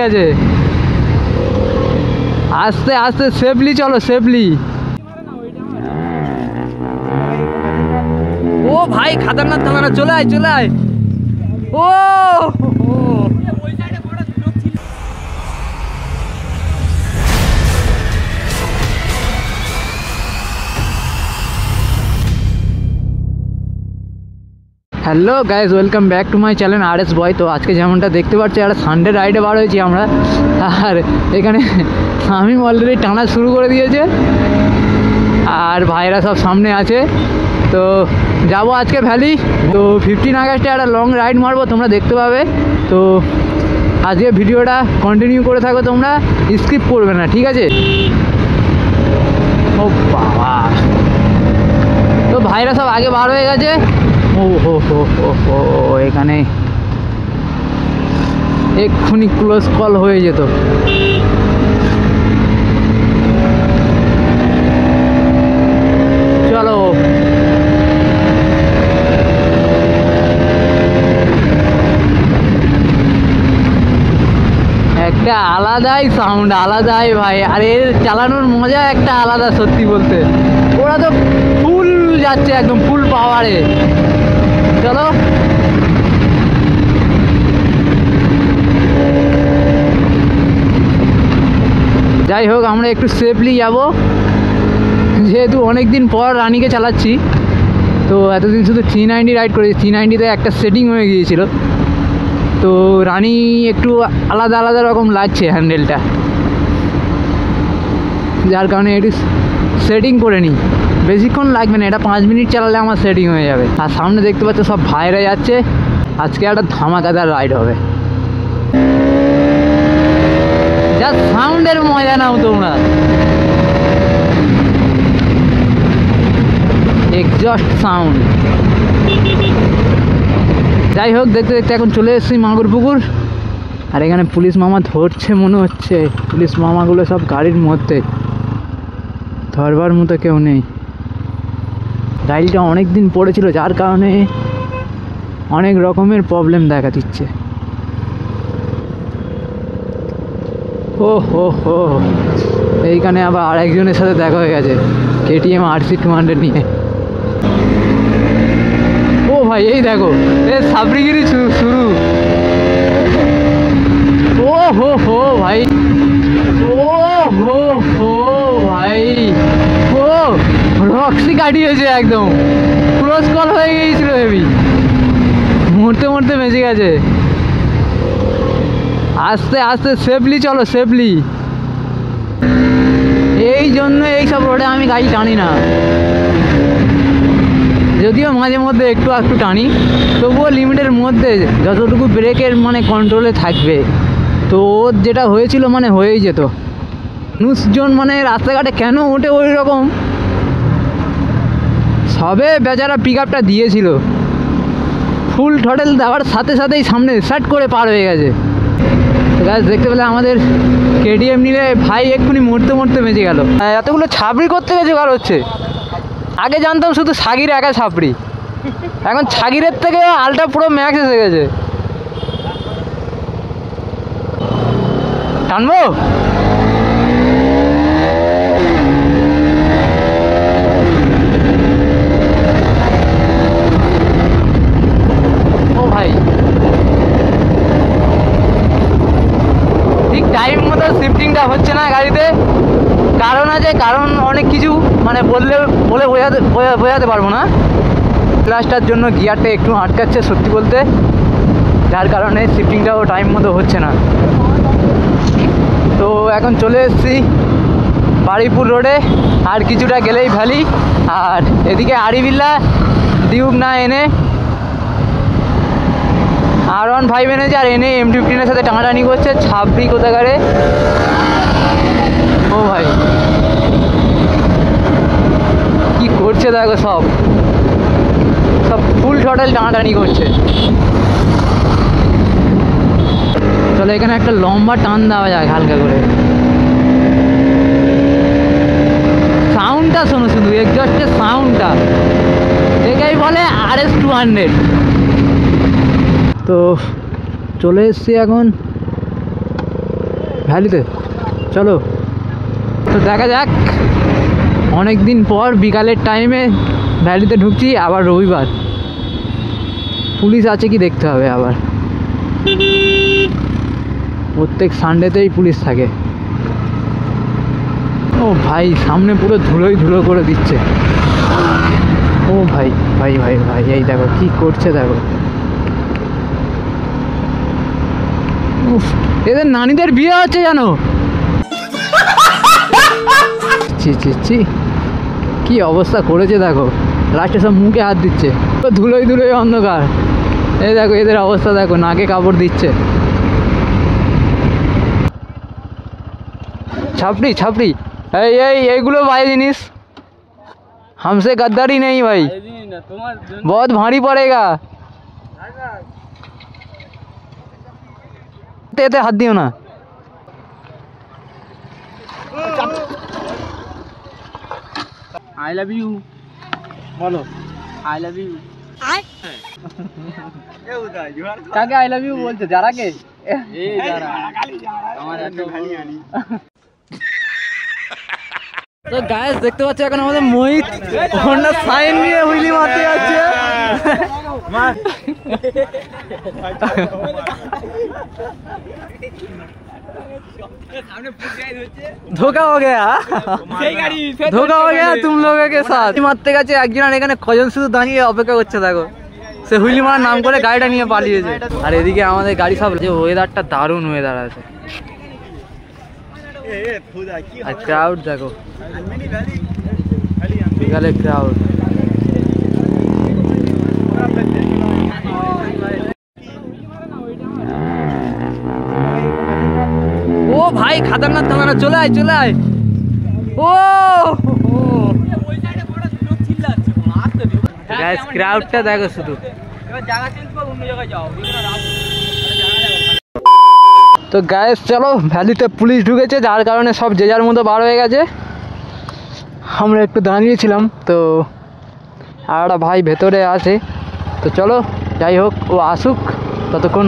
গেছে। আস্তে আস্তে সেফলি চলো, সেফলি। ও ভাই খাতারনাক থানা, চলে আয় চলে আয়। ও hello guys, welcome back to my channel RS boy. তো আজকে যেমনটা দেখতে পাচ্ছি একটা সানডে রাইডে বার হয়েছি আমরা। আর এখানে আমি অলরেডি টানা শুরু করে দিয়েছে আর ভাইরা সব সামনে আছে। তো যাবো আজকে ভ্যালি। তো 15 আগস্টে একটা লং রাইড মারবো, তোমরা দেখতে পাবে। তো আজকে ভিডিওটা কন্টিনিউ করে থাকো, তোমরা স্কিপ করবে না, ঠিক আছে? ও বাবা, তো ভাইরা সব আগে বার হয়ে গেছে। ও হো হো হো হো, এখানে এক্ষুনি ক্লোজ কল হয়ে যেত। চলো একটা আলাদাই সাউন্ড, আলাদাই ভাই। আর এর চালানোর মজা একটা আলাদা, সত্যি বলতে। ওরা তো ফুল যাচ্ছে, একদম ফুল পাওয়ারে। চলো যাই হোক, আমরা একটু সেফলি যাব, যেহেতু অনেক দিন পর রানিকে চালাচ্ছি। তো এতদিন শুধু 390 রাইড করেছি, 390-তে একটা সেটিং হয়ে গিয়েছিল। তো রানি একটু আলাদা আলাদা রকম লাগছে হ্যান্ডেলটা, যার কারণে একটু সেটিং করে নিই। বেশিক্ষণ লাগবে না, এটা 5 মিনিট চালালে আমার সেটিং হয়ে যাবে। আর সামনে দেখতে পাচ্ছ সব ভাইরা যাচ্ছে। আজকে একটা ধামাকাদার রাইড হবে, যা সাউন্ডের মজা নাও তোমরা। Exhaust sound. যাই হোক, দেখতে দেখতে এখন চলে এসেছি মাগুরপুকুর। আর এখানে পুলিশ মামা ধরছে মনে হচ্ছে। পুলিশ মামাগুলো সব গাড়ির মধ্যে, ধরবার মতো কেউ নেই। রাইলটা অনেক দিন পড়েছিল, যার কারণে অনেক রকমের প্রবলেম দেখা দিচ্ছে। ও হো হো, এইখানে আবার আরেকজনের সাথে দেখা হয়ে গেছে, KTM RC 200 নিয়ে। ও ভাই, এই দেখো, এ সাবরিগিরি শুরু। ও হো হো ভাই, ও হো হো ভাই, ও রক্সি কাটিয়েছে, একদম ক্লোজ কল হয়ে গিয়েছিল। হেভি মরতে মরতে বেঁচে গেছে। আস্তে আস্তে সেফলি চলো, সেফলি। এই জন্য এইসব রোডে আমি গাড়ি টানি না, যদিও মাঝে মধ্যে একটু একটু টানি, তবুও লিমিটের মধ্যে, যতটুকু ব্রেকের মানে কন্ট্রোলে থাকবে। তো ওর যেটা হয়েছিল মানে হয়েই যেত। মানুষজন মানে রাস্তাঘাটে কেন ওঠে ওই রকম, সবে বেচারা পিক আপটা দিয়েছিল, ফুল থ্রটেল দেওয়ার সাথে সাথেই সামনে সাট করে পার হয়ে গেছে। গাছ দেখতে পেলে আমাদের KTM নিলে ভাই এক্ষুনি মরতে মরতে বেঁচে গেল। এতগুলো ছাপড়ি করতে গেছে কার হচ্ছে। আগে জানতাম শুধু সাগির একা ছাপড়ি, এখন ছাগিরের থেকে আলটা পুরো ম্যাক্স এসে গেছে। টানবো? ও ভাই, ঠিক টাইম মতো শিফটিংটা হচ্ছে না গাড়িতে। কারণ আছে, কারণ অনেক কিছু মানে বলে বোঝাতে পারবো না। ক্লাসটার জন্য গিয়ারটা একটু আটকাচ্ছে সত্যি বলতে, যার কারণে শিফটিংটাও টাইম মতো হচ্ছে না। তো এখন চলে এসেছি বারুইপুর রোডে, আর কিছুটা গেলেই ভ্যালি। আর এদিকে আড়িবিল্লা ডিউক না এনে R15 এনেছে, আর এনে M15-এর সাথে টানাটানি করছে, ছাপড়ি কোথাকারে। ও ভাই কি করছে দেখো, সব ফুল থ্রটেল টানাটানি করছে। চলো এখানে একটা লম্বা টান দেওয়া যাক হালকা করে। সাউন্ডটা শোনো, শুধু এক্সজস্টের সাউন্ডটা, এটাই বলে RS 200। তো চলে এসছি এখন ভ্যালিতে, চলো। তো দেখা যাক, অনেক দিন পর বিকালের টাইমে ভ্যালিতে ঢুকছি, আবার রবিবার, পুলিশ আছে কি দেখতে হবে। আবার প্রত্যেক সানডেতেই পুলিশ থাকে। ও ভাই, সামনে পুরো ধুলোই ধুলো করে দিচ্ছে। ও ভাই ভাই ভাই ভাই, এই দেখো কি করছে, দেখো। উফ, এদের নানিদের বিয়ে হচ্ছে জানো। ছি ছি ছি, কি অবস্থা করেছে দেখো, লাস্টে সব মুখে হাত দিচ্ছে, ধুলোই ধুলোই অন্ধকার। এই দেখো এদের অবস্থা দেখো, নাকে কাপড় দিচ্ছে। ছাপড়ি ছাপড়ি, এইগুলো ভাই জিনিস, हमसे गद्दारी नहीं भाई, बहुत भारी पड़ेगा। এতে হাত দিও না। आई लव यू बोलो, आई लव यू। কাকে আই লাভ ইউ বলছো? যারাকে? এই যারা আমার এত তো গাইস দেখতে পাচ্ছ, এখন আমাদের মোহিত হন্ডা সাইন নিয়ে হুইলি মারতে যাচ্ছে। ধোকা हो गया, ধোকা हो गया तुम लोगों के साथ। মারতে গেছে একজন, আর এখানে কজন শুধু দাঁড়িয়ে অপেক্ষা করছে দেখো। সে হুইলি মারার নাম করে গাড়িটা নিয়ে পালিয়েছে। আর এদিকে আমাদের গাড়ি সব, যে ওয়েদারটা দারুণ ওয়েদার আছে। আর ক্রাউড দেখো, বিকালে ক্রাউড। ও ভাই খাতারনাক খাতারনাক, চলে আয় চলে আয়। ও গাইস, ক্রাউডটা দেখো শুধু। তো গাইস চলো, ভ্যালিতে পুলিশ ঢুকেছে, যার কারণে সব যে যার মতো বার হয়ে গেছে। আমরা একটু দাঁড়িয়েছিলাম, তো আর একটা ভাই ভেতরে আছে। তো চলো যাই হোক, ও আসুক, ততক্ষণ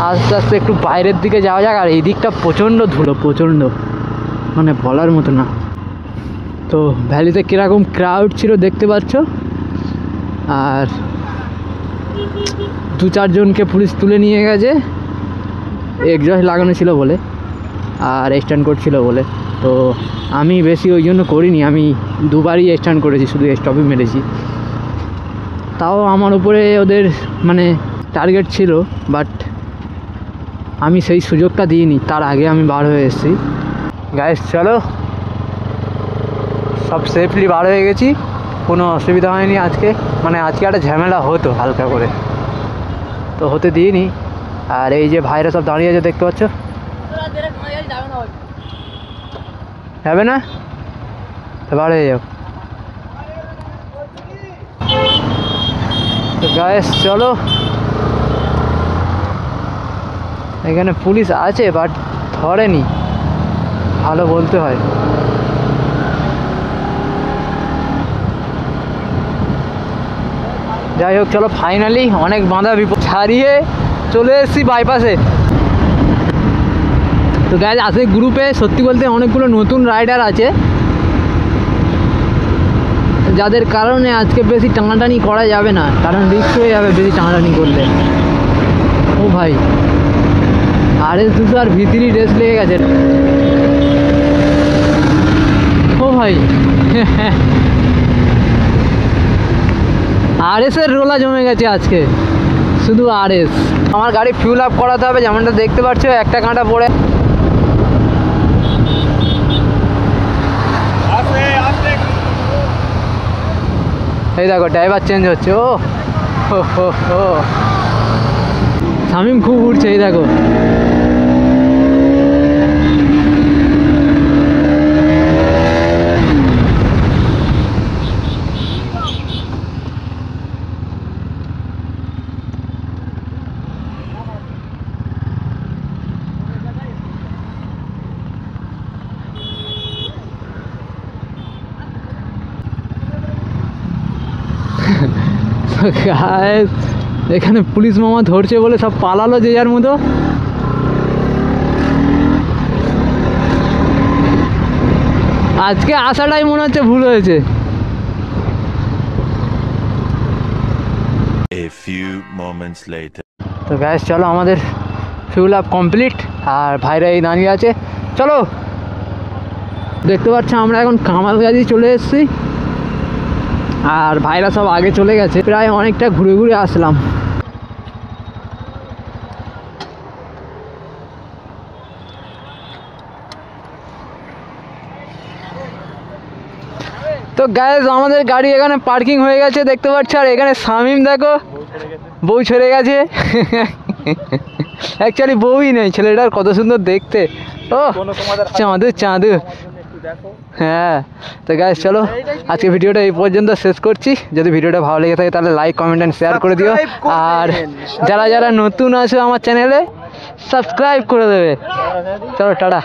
আস্তে আস্তে একটু বাইরের দিকে যাওয়া যাক। আর এই দিকটা প্রচণ্ড ধুলো, প্রচণ্ড, মানে বলার মতো না। তো ভ্যালিতে কীরকম ক্রাউড ছিল দেখতে পাচ্ছ। আর 2-4 জনকে পুলিশ তুলে নিয়ে গেছে, এক্সজস্ট লাগানো ছিল বলে আর স্ট্যান্ড করছিল বলে। তো আমি বেশি ওই জন্য করিনি, আমি দুবারই স্ট্যান্ড করেছি, শুধু স্টপই মেরেছি। তাও আমার উপরে ওদের মানে টার্গেট ছিল, বাট আমি সেই সুযোগটা দিইনি, তার আগে আমি বার হয়ে এসেছি। গাইস চলো, সব সেফলি বার হয়ে গেছি, কোনো অসুবিধা হয়নি আজকে। মানে আজকে একটা ঝামেলা হতো হালকা করে, তো হতে দিইনি। আর এই যে ভাইরা সব দাঁড়িয়ে আছে দেখতে পাচ্ছ, যাবে না তো বার হয়ে যাও। তো গাইস চলো, এখানে পুলিশ আছে বাট ধরেনি, ভালো বলতে হয়। যাই হোক চলো, ফাইনালি অনেক বাঁধা বিপদ ছাড়িয়ে চলে এসেছি বাইপাসে। তো গাইস আছে গ্রুপে, সত্যি বলতে অনেকগুলো নতুন রাইডার আছে, যাদের কারণে আজকে বেশি টানাটানি করা যাবে না, কারণ রিস্ক হয়ে যাবে বেশি টানাটানি করলে। ও ভাই, RS200 আর V3 রেস লেগে গেছে। ও ভাই RS এর রোলা জমে গেছে আজকে, শুধু RS। আমার গাড়ি ফিউল আপ করাতে হবে, যেমনটা দেখতে পাচ্ছ একটা কাঁটা পড়ে। এই দেখো ড্রাইভার চেঞ্জ হচ্ছে। ও হো হো, শামিম খুব উঠছে, এই দেখো। এখানে পুলিশ মামা ধরছে বলে সব পালালো যে যার মতো। আজকে আসাটাই মনে হচ্ছে ভুল হয়েছে। A few moments later. তো গ্যাস চলো, আমাদের ফিউল আপ কমপ্লিট, আর ভাইরা এই দাঁড়িয়ে আছে। চলো, দেখতে পাচ্ছ আমরা এখন কামালগাছি চলে এসেছি, আর ভাইরা সব আগে চলে গেছে। প্রায় অনেকটা ঘুরে ঘুরে আসলাম। তো গ্যাস আমাদের গাড়ি এখানে পার্কিং হয়ে গেছে দেখতে পাচ্ছ, আর এখানে শামিম দেখো বউ ছেড়ে গেছে। অ্যাকচুয়ালি বউই নেই, ছেলেটার কত সুন্দর দেখতে। ও চাঁদু চাঁদু। হ্যাঁ, তো গাইস চলো আজকে ভিডিওটা এই পর্যন্ত শেষ করছি। যদি ভিডিওটা ভালো লেগে থাকে তাহলে লাইক, কমেন্ট অ্যান্ড শেয়ার করে দিও। আর যারা যারা নতুন আছো আমার চ্যানেলে, সাবস্ক্রাইব করে দেবে। চলো টাটা।